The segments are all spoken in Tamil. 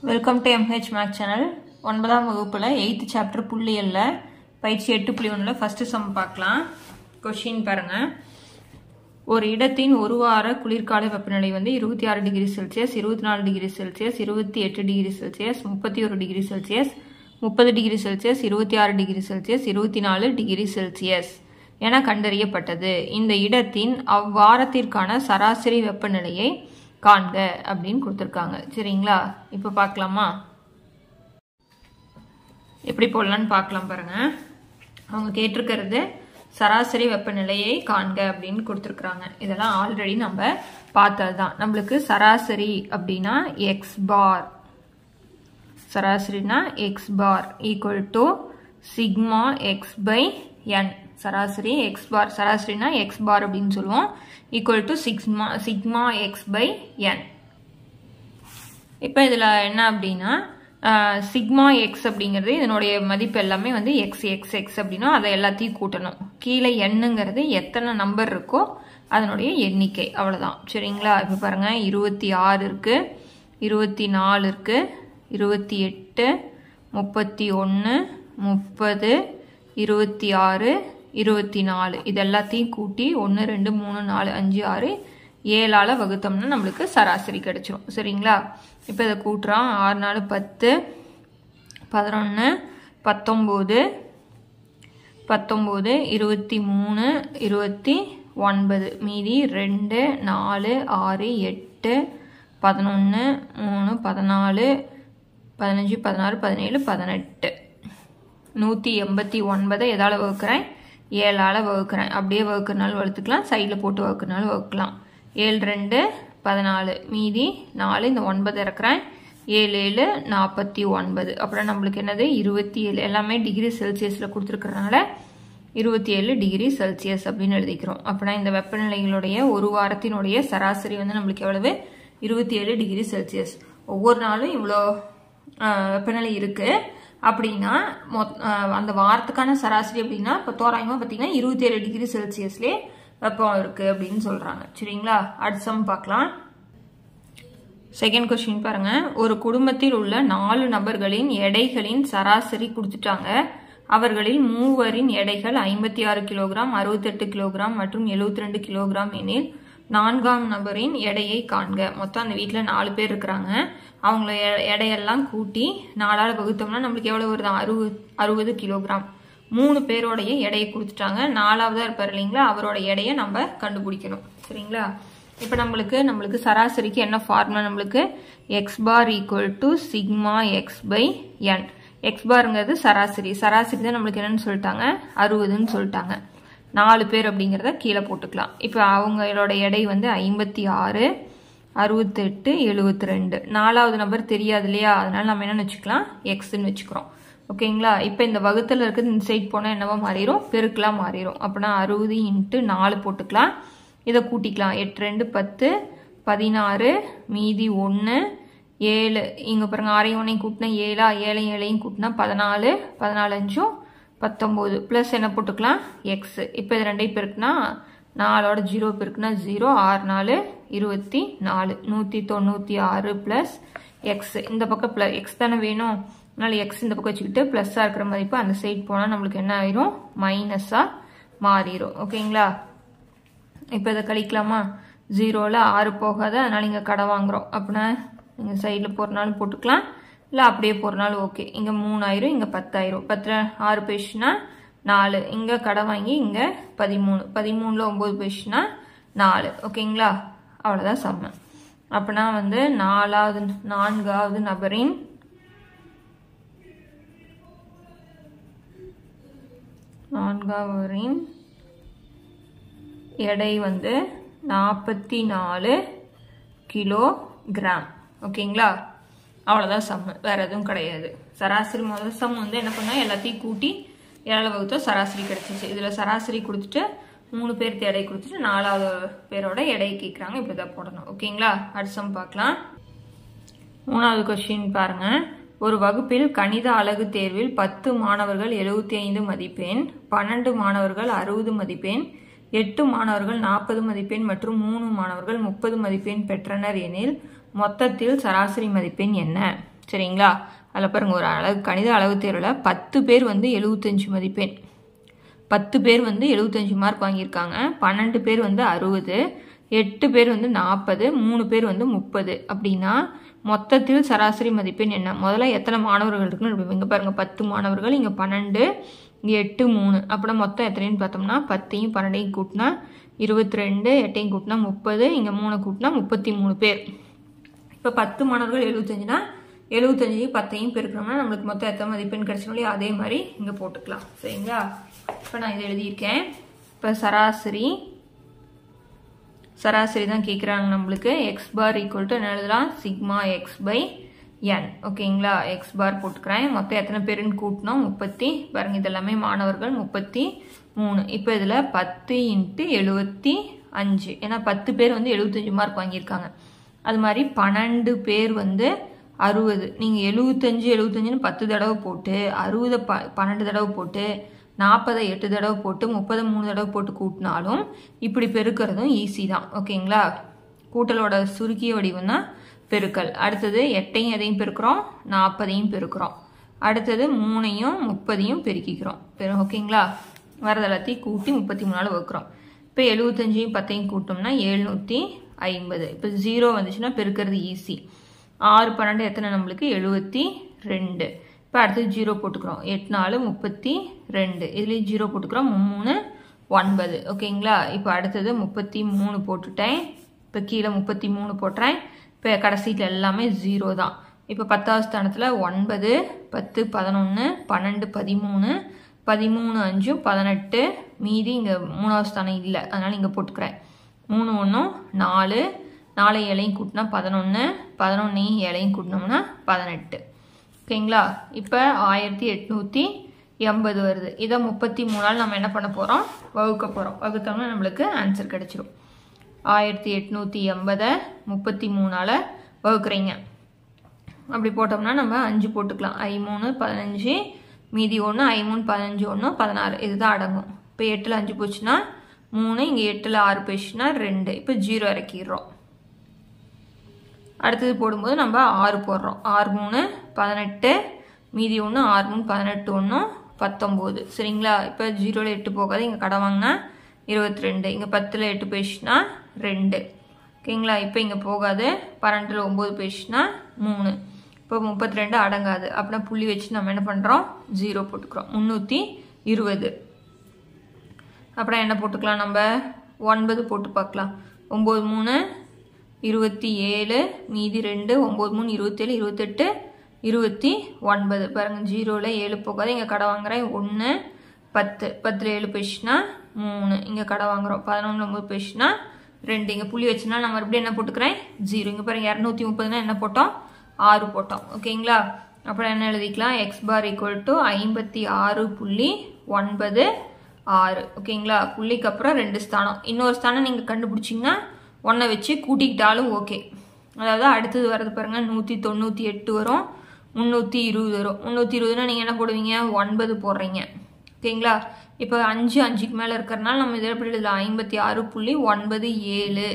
Welcome to MH maths channel. 9ஆம் வகுப்புல 8th சாப்டர் புள்ளியல்ல பயிற்சி 8.1ல ஃபர்ஸ்ட் சம் பார்க்கலாம். கொஸ்டின் பாருங்க. ஒரு இடத்தின் ஒரு வார குளிர்கால வெப்பநிலை வந்து 26 degree Celsius, 24 degree Celsius, 28 degree Celsius, 31 degree Celsius, 30 degree Celsius, 26 degree Celsius, 24 degree Celsius என கண்டறியப்பட்டது. இந்த இடத்தின் அவ்வாரத்திற்கான சராசரி வெப்பநிலையை காண்க அப்படின்னு கொடுத்துருக்காங்க. சரிங்களா, இப்போ பார்க்கலாமா? எப்படி போடலான்னு பார்க்கலாம் பாருங்க. அவங்க கேட்டிருக்கிறது சராசரி வெப்பநிலையை காண்க அப்படின்னு கொடுத்துருக்குறாங்க. இதெல்லாம் ஆல்ரெடி நம்ம பார்த்தது தான். நம்மளுக்கு சராசரி அப்படின்னா எக்ஸ் பார், சராசரினா X bar equal to sigma X by N. சராசரி எக்ஸ் பார், சராசரினா எக்ஸ் பார் அப்படின்னு சொல்லுவோம், equal to sigma X by N. இப்போ இதில் என்ன அப்படின்னா சிக்மா எக்ஸ் அப்படிங்கிறது இதனுடைய மதிப்பு எல்லாமே வந்து எக்ஸ் எக்ஸ் எக்ஸ் அப்படின்னா அதை எல்லாத்தையும் கூட்டணும். கீழே எண்ணுங்கிறது எத்தனை நம்பர் இருக்கோ அதனுடைய எண்ணிக்கை, அவ்வளோதான். சரிங்களா, இப்போ பாருங்கள் 26 இருக்கு, 24 இருக்கு, 28, 31, 30, 26, 24 இது எல்லாத்தையும் கூட்டி 1 2 3 4 5 6 7ஆல் வகுத்தோம்னா நம்மளுக்கு சராசரி கிடைச்சிரும். சரிங்களா, இப்போ இதை கூட்டுறோம். 6 4 10, 11, 19, 19, 23, 29, மீதி 2 4 6 8 11 3 14 15 16 17 18 189 எதால வகுக்கிறேன்? 7ஆல் வகுக்கிறேன். அப்படியே வகுக்கிறனாலும் வகுத்துக்கலாம், சைடில் போட்டு வகுக்கிறனாலும் வகுக்கலாம். 7 2 14, மீதி 4, இந்த 9 இறக்குறேன், 7 7 49. அப்புறம் நம்மளுக்கு என்னது 27. எல்லாமே டிகிரி செல்சியஸில் கொடுத்துருக்கறனால 27 டிகிரி செல்சியஸ் அப்படின்னு எழுதிக்கிறோம். அப்படின்னா இந்த வெப்பநிலைகளுடைய ஒரு வாரத்தினுடைய சராசரி வந்து நம்மளுக்கு எவ்வளவு? 27 டிகிரி செல்சியஸ். ஒவ்வொரு நாளும் இவ்வளோ வெப்பநிலை இருக்கு அப்படின்னா அந்த வாரத்துக்கான சராசரி அப்படின்னா இப்போ தோராயமாக பார்த்தீங்கன்னா 27 டிகிரி செல்சியஸ்லேயே வெப்பம் இருக்கு அப்படின்னு சொல்றாங்க. சரிங்களா, அடுத்த சம் பார்க்கலாம். செகண்ட் கொஸ்டின் பாருங்க. ஒரு குடும்பத்தில் உள்ள 4 நபர்களின் எடைகளின் சராசரி கொடுத்துட்டாங்க. அவர்களில் 3 எடைகள் 56 கிலோகிராம், 68 கிலோகிராம் மற்றும் 72 கிலோகிராம் எனில் 4ஆம் நபரின் எடையை காண்க. மொத்தம் அந்த வீட்டில் 4 பேர் இருக்கிறாங்க. அவங்கள எடையெல்லாம் கூட்டி 4ஆல் வகுத்தோம்னா நம்மளுக்கு எவ்வளோ வருது? 60 கிலோகிராம். 3 பேரோடைய எடையை கொடுத்துட்டாங்க. 4ஆவதா இருப்பார் இல்லைங்களா, அவரோட எடையை நம்ம கண்டுபிடிக்கணும். சரிங்களா, இப்போ நம்மளுக்கு சராசரிக்கு என்ன ஃபார்முலா? நம்மளுக்கு X bar equal to sigma X by N. X பார்ங்கிறது சராசரி, சராசரி தான் நம்மளுக்கு என்னன்னு சொல்லிட்டாங்க, 60ன்னு சொல்லிட்டாங்க. 4 பேர் அப்படிங்கிறத கீழே போட்டுக்கலாம். இப்போ அவங்களோட எடை வந்து 56, 68, 72. 4ஆவது நபர் தெரியாது இல்லையா, அதனால நம்ம என்னன்னு வச்சுக்கலாம், எக்ஸ்ன்னு வச்சுக்கிறோம். ஓகேங்களா, இப்போ இந்த வகுத்தில் இருக்கிறது இந்த சைட் போனால் என்னவா மாறிடும்? பெருக்கெலாம் மாறிடும். அப்படின்னா 60 × 4 போட்டுக்கலாம். இதை கூட்டிக்கலாம். 8 2 10, 16, மீதி 1 7. இங்கே பாருங்க, 6 1 கூட்டினா 7, 7 7 கூட்டினா 14, 14 5 19 ப்ளஸ் என்ன போட்டுக்கலாம், எக்ஸ். இப்போ இது 2 பெருக்குனா 4ஓட 0 பெருக்குனா 0, 6 4 24, 196 ப்ளஸ் எக்ஸ். இந்த பக்கம் ப்ளஸ் எக்ஸ் தானே வேணும், அதனால எக்ஸ் இந்த பக்கம் வச்சுக்கிட்டு ப்ளஸ்ஸாக இருக்கிற மதிப்பு அந்த சைட் போனால் நம்மளுக்கு என்ன ஆயிரும்? மைனஸாக மாறிடும். ஓகேங்களா, இப்போ இதை கழிக்கலாமா? 0ல் 6 போகாது, அதனால இங்கே கடை வாங்குகிறோம். அப்படின்னா இங்கே சைடில் போகிறனாலும் போட்டுக்கலாம், இல்லை அப்படியே போகிறனாலும் ஓகே. இங்கே 3 ஆயிரும், இங்கே 10 ஆயிரும். 10 6 போயிடுச்சுன்னா 4, இங்கே கடை வாங்கி இங்கே 13, 13ல் 9 போயிடுச்சுன்னா 4. ஓகேங்களா, அவ்வளோதான் சம்ம. அப்படின்னா வந்து 4ஆவது நபரின் எடை வந்து 44 கிலோகிராம். ஓகேங்களா, அவ்வளோதான் சம்மு, வேற எதுவும் கிடையாது. சராசரி முதல் சம் வந்து என்ன பண்ணா, எல்லாத்தையும் கூட்டி 7ஆல் வகுத்தா சராசரி கிடைச்சிச்சு. இதில் சராசரி கொடுத்துட்டு 3 பேருக்கு எடை கொடுத்துட்டு 4ஆவது பேரோட எடையை கேட்குறாங்க. இப்படி தான் போடணும். ஓகேங்களா, அடுத்த சம் பார்க்கலாம். 3வது கொஸ்டின் பாருங்க. ஒரு வகுப்பில் கணித அலகு தேர்வில் 10 மாணவர்கள் 75 மதிப்பெண், 12 மாணவர்கள் 60 மதிப்பெண், 8 மாணவர்கள் 40 மதிப்பெண் மற்றும் 3 மாணவர்கள் 30 மதிப்பெண் பெற்றனர் எனில் மொத்தத்தில் சராசரி மதிப்பெண் என்ன? சரிங்களா? அதில் பாருங்கள், ஒரு கணித அளவு தேர்வில் 10 பேர் வந்து 75 மதிப்பெண், 10 பேர் வந்து 75 மார்க் வாங்கியிருக்காங்க, 12 பேர் வந்து 60, 8 பேர் வந்து 40, 3 பேர் வந்து 30. அப்படின்னா மொத்தத்தில் சராசரி மதிப்பெண் என்ன? முதல்ல எத்தனை மாணவர்கள் இருக்குன்னு இங்கே பாருங்கள், 10 மாணவர்கள், இங்கே 12, இங்கே 8, 3. அப்புறம் மொத்தம் எத்தனைன்னு பார்த்தோம்னா 10ஐயும் 12ஐயும் கூட்டினா 22, 8ஐயும் கூட்டினா 30, இங்கே 3 கூட்டினா 33 பேர். இப்போ 10 மாணவர்கள் 75னா 75ஐயும் 10ஐயும் பெருக்கணும்னா நம்மளுக்கு மொத்தம் எத்தனை மதிப்பெண் கிடைச்சோம்? அதே மாதிரி இங்கே போட்டுக்கலாம். சரிங்களா? இப்போ நான் இதை எழுதியிருக்கேன். இப்போ சராசரி தான் கேட்குறாங்க நம்மளுக்கு. எக்ஸ் பார் ஈக்குவல் டு என்ன எழுதலாம்? சிக்மா எக்ஸ் பை என். ஓகேங்களா? எக்ஸ் பார் போட்டுக்கிறேன். மொத்தம் எத்தனை பேருன்னு கூட்டினோம்? 30. பாருங்க, இதெல்லாமே மாணவர்கள் 33. இப்போ இதில் 10 × 75, ஏன்னா 10 பேர் வந்து 75 மார்க் வாங்கியிருக்காங்க. அது மாதிரி 12 பேர் வந்து 60. நீங்கள் 75ன்னு 10 தடவை போட்டு, 60 12 தடவை போட்டு, 40 8 தடவை போட்டு, 30 3 தடவை போட்டு கூட்டினாலும் இப்படி பெருக்கிறதும் ஈஸி தான். ஓகேங்களா? கூட்டலோட சுருக்கிய வடிவம் தான் பெருக்கல். அடுத்தது 8ஐயும் எதையும் பெருக்கிறோம்? 40ஐயும் பெருக்கிறோம். அடுத்தது 3ஐயும் 30ஐயும் பெருக்கிக்கிறோம். ஓகேங்களா? வரது எல்லாத்தையும் கூட்டி 33ஆல் வகுக்கிறோம். இப்போ 75ஐயும் 10ஐயும் கூட்டோம்னா 750. இப்போ 0 வந்துச்சுன்னா பெருக்கிறது ஈஸி. 6 12 எத்தனை நம்மளுக்கு? 72. இப்போ அடுத்தது 0 போட்டுக்கிறோம். 8 4 32. இதுலேயும் 0 போட்டுக்கிறோம். 3 9. ஓகேங்களா? இப்போ அடுத்தது 33 போட்டுட்டேன். இப்போ கீழே 33 போட்டுறேன். இப்போ கடைசியில் எல்லாமே 0 தான். இப்போ 10வது ஸ்தானத்தில் 9 10 11 12 13 13 5 18. மீதி இங்கே 3வது ஸ்தானம் இல்லை, அதனால் இங்கே போட்டுக்கிறேன். 3 1 4, 4 7ஐயும் கூட்டினா 11, 11ஐயும் 7ஐயும் கூட்டினோம்னா 18. ஓகேங்களா? இப்போ 1880 வருது. இதை 33ஆல் நம்ம என்ன பண்ண போகிறோம்? வகுக்க போகிறோம். வகுத்தோம்னா நம்மளுக்கு ஆன்சர் கிடைச்சிரும். 1880 33ஆல் வகுக்கிறீங்க. அப்படி போட்டோம்னா நம்ம 5 போட்டுக்கலாம். 3 15, மீதி 1, 3 15 1 16. இதுதான் அடங்கும். இப்போ 8ல் 5 போச்சுன்னா 3, இங்கே 8ல் 6 போச்சுன்னா 2. இப்போ 0 இறக்கிடுறோம். அடுத்தது போடும்போது நம்ம 6 போடுறோம். 6 3 18, மீதி 1, 6 3 18 1 19. சரிங்களா? இப்போ 0ல் 8 போகாது, இங்கே கடை வாங்கினா 22. இங்கே 10ல் 8 போயிடுச்சுன்னா 2. ஓகேங்களா? இப்போ இங்கே போகாது. 12ல் 9 போயிடுச்சுன்னா 3. இப்போ 32 அடங்காது. அப்படின்னா புள்ளி வச்சு நம்ம என்ன பண்ணுறோம்? 0 போட்டுக்கிறோம். 320. அப்புறம் என்ன போட்டுக்கலாம்? நம்ம 9 போட்டு பார்க்கலாம். 9 3 27, மீதி 2, 9 3 27, 28 29. பாருங்கள், 0ல் 7 போகாது, இங்கே கடை வாங்குறேன். 1 10, 10ல் 7 போயிடுச்சுன்னா 3. இங்கே கடை வாங்குறோம். 11ல் 9 போயிடுச்சுன்னா 2. இங்கே புள்ளி வச்சுன்னா நம்ம மறுபடியும் என்ன போட்டுக்கிறேன்? 0. இங்கே பாருங்கள், 230னா என்ன போட்டோம்? 6 போட்டோம். ஓகேங்களா? அப்புறம் என்ன எழுதிக்கலாம்? X bar equal to 56.96. ஓகேங்களா? புள்ளிக்கு அப்புறம் 2 ஸ்தானம். இன்னொரு ஸ்தானம் நீங்கள் கண்டுபிடிச்சிங்கன்னா 1 வச்சு கூட்டிக்கிட்டாலும் ஓகே. அதாவது அடுத்தது வரது பாருங்கள், 198 வரும், 320 வரும். 320னா நீங்கள் என்ன போடுவீங்க? 9 போடுறீங்க. ஓகேங்களா? இப்போ 5 5க்கு மேலே இருக்கிறனால நம்ம இதில் எப்படி எழுதலாம்? 56.97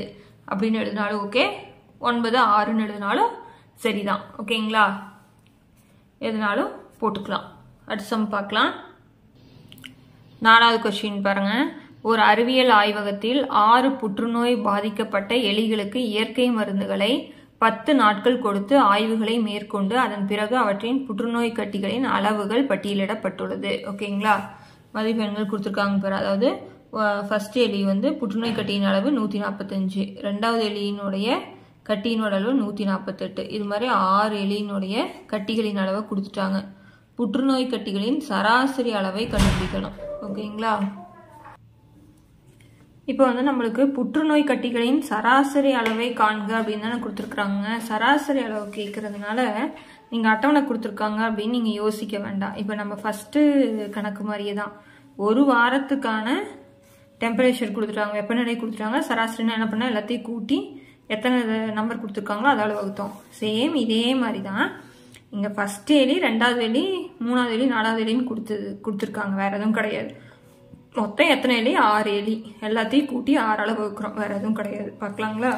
அப்படின்னு எழுதினாலும் ஓகே, 9 6ன்னு எழுதினாலும் சரிதான். ஓகேங்களா? எதுனாலும் போட்டுக்கலாம். அடுத்த சம் பார்க்கலாம். 4வது கொஸ்டின் பாருங்கள். ஒரு அறிவியல் ஆய்வகத்தில் 6 புற்றுநோய் பாதிக்கப்பட்ட எலிகளுக்கு இயற்கை மருந்துகளை 10 நாட்கள் கொடுத்து ஆய்வுகளை மேற்கொண்டு அதன் பிறகு அவற்றின் புற்றுநோய் கட்டிகளின் அளவுகள் பட்டியலிடப்பட்டுள்ளது. ஓகேங்களா? மதிப்பெண்கள் கொடுத்துருக்காங்க பாரு. அதாவது ஃபர்ஸ்ட் எலி வந்து புற்றுநோய் கட்டியின் அளவு 145, 2வது எலியினுடைய கட்டியினோட அளவு 148. இது மாதிரி 6 எலியினுடைய கட்டிகளின் அளவை கொடுத்துட்டாங்க. புற்றுநோய் கட்டிகளின் சராசரி அளவை கண்டுபிடிக்கணும். ஓகேங்களா? இப்போ வந்து நம்மளுக்கு புற்றுநோய் கட்டிகளின் சராசரி அளவை காண்க அப்படின்னு தானே கொடுத்துருக்குறாங்க. சராசரி அளவு கேட்கறதுனால நீங்கள் அட்டவணை கொடுத்துருக்காங்க அப்படின்னு நீங்கள் யோசிக்க வேண்டாம். இப்போ நம்ம ஃபஸ்ட்டு கணக்கு மாதிரியே தான், ஒரு வாரத்துக்கான டெம்பரேச்சர் கொடுத்துட்டாங்க, வெப்பநிலை கொடுத்துட்டாங்க. சராசரினா என்ன பண்ணால் எல்லாத்தையும் கூட்டி எத்தனை நம்பர் கொடுத்துருக்காங்களோ அதால் வகுத்தோம். சேம் இதே மாதிரி தான் இங்கே ஃபஸ்ட் எலி, 2வது எலி, 3வது எலி, 4வது எலின்னு கொடுத்துருக்காங்க. வேறு எதுவும் கிடையாது. மொத்தம் எத்தனை எலி? 6 எலி. எல்லாத்தையும் கூட்டி 6ஆல் வகுக்கிறோம். வேறு எதுவும் கிடையாது. பார்க்கலாங்களா?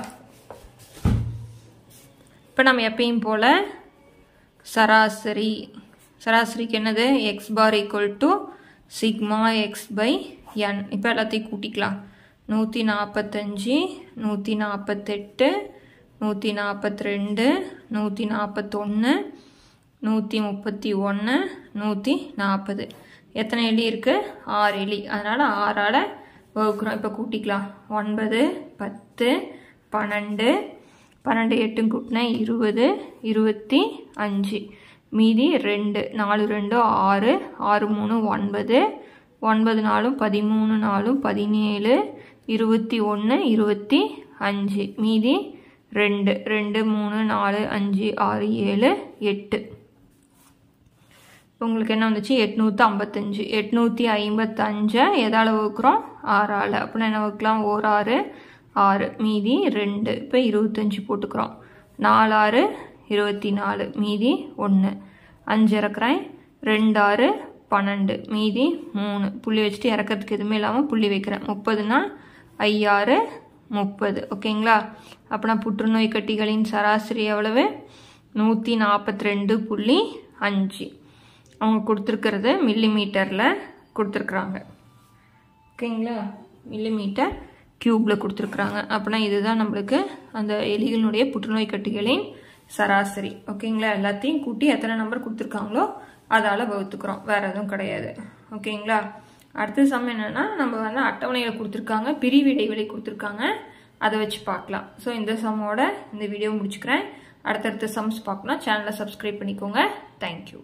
இப்போ நம்ம எப்பயும் போல் சராசரி சராசரிக்கு என்னது X bar equal to sigma X by N. இப்போ எல்லாத்தையும் கூட்டிக்கலாம். 145 148 142 141 131 140. எத்தனை எலி இருக்குது? 6 எலி. அதனால் 6ஆல் வகுக்கிறோம். இப்போ கூட்டிக்கலாம். 9 10 12 12 8 கூட்டினா 20 25 மீதி 2 4 2 6 6 3 9 9 4 13 4 17 21 25 மீதி 2 2 3 4 5 6 7 8. உங்களுக்கு என்ன வந்துச்சு? 855. 855 எதால் வகுக்கிறோம்? 6ஆல். அப்படின்னா என்ன வகுக்கலாம்? 1 6 6 மீதி 2. இப்போ 25 போட்டுக்கிறோம். 4 6 24 மீதி 1. 5 இறக்குறேன். 2 6 12 மீதி 3. புள்ளி வச்சுட்டு இறக்கிறதுக்கு எதுவுமே இல்லாமல் புள்ளி வைக்கிறேன். 30னா 5 6 30. ஓகேங்களா? அப்படின்னா புற்றுநோய் கட்டிகளின் சராசரி எவ்வளவு? 142.5. அவங்க கொடுத்துருக்கிறது மில்லிமீட்டரில் கொடுத்துருக்குறாங்க. ஓகேங்களா? மில்லிமீட்டர் கியூப்பில் கொடுத்துருக்குறாங்க. அப்படின்னா இதுதான் நம்மளுக்கு அந்த எலிகளுடைய புற்றுநோய் கட்டிகளின் சராசரி. ஓகேங்களா? எல்லாத்தையும் கூட்டி எத்தனை நம்பர் கொடுத்துருக்காங்களோ அதால் வகுத்துக்கிறோம். வேறு எதுவும் கிடையாது. ஓகேங்களா? அடுத்த சம் என்னென்னா, நம்ம வந்து அட்டவணையில் கொடுத்துருக்காங்க, பிரிவு இடைவெளி கொடுத்துருக்காங்க, அதை வச்சு பார்க்கலாம். ஸோ இந்த சம்மோட இந்த வீடியோ முடிச்சுக்கிறேன். அடுத்தடுத்த சம்ஸ் பார்க்கணும். சேனலை சப்ஸ்கிரைப் பண்ணிக்கோங்க. தேங்க்யூ.